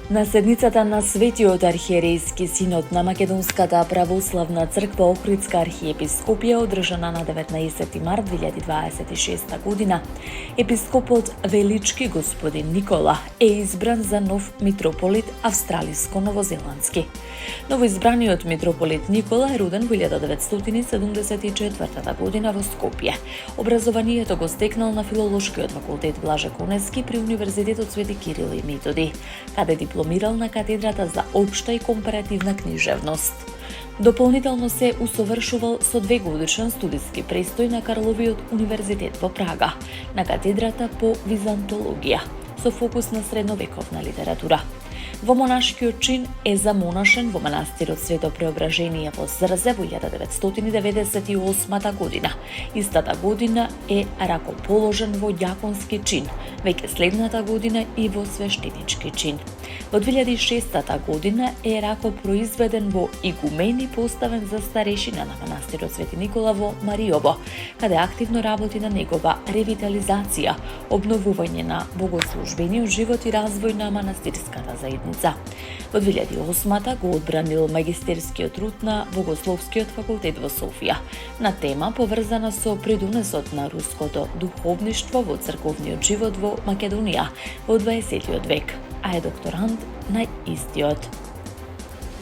На седницата на Светиот архиерејски синод на Македонската православна црква Охридска архиепископија, одржана на 19 март 2026 година, епископот Велички господин Никола е избран за нов митрополит австралиско-новозеландски. Новоизбраниот митрополит Никола е роден во 1974 година во Скопје. Образованието го стекнал на филолошкиот факултет Блаже Коневски при Универзитетот Свети Кирил и Методи, каде дипломирал на катедрата за општа и компаративна книжевност. Дополнително се усовршувал со 2-годишен студиски престој на Карловиот универзитет во Прага, на катедрата по византологија, со фокус на средновековна литература. Во монашкиот чин е замонашен во манастирот Свето Преображение во Зрзе во 1998 година. Истата година е ракоположен во ѓаконски чин, веќе следната година и во свештенички чин. Во 2006 година е ракопроизведен во игумен и поставен за старешина на манастирот Свети Никола во Мариово, каде активно работи на негова ревитализација, обновување на богослужбениот живот и развој на манастирската заедница. Во 2008 го одбранил магистерскиот труд на Богословскиот факултет во Софија на тема поврзана со придонесот на руското духовништво во црковниот живот во Македонија во 20 век, а е докторант на истиот.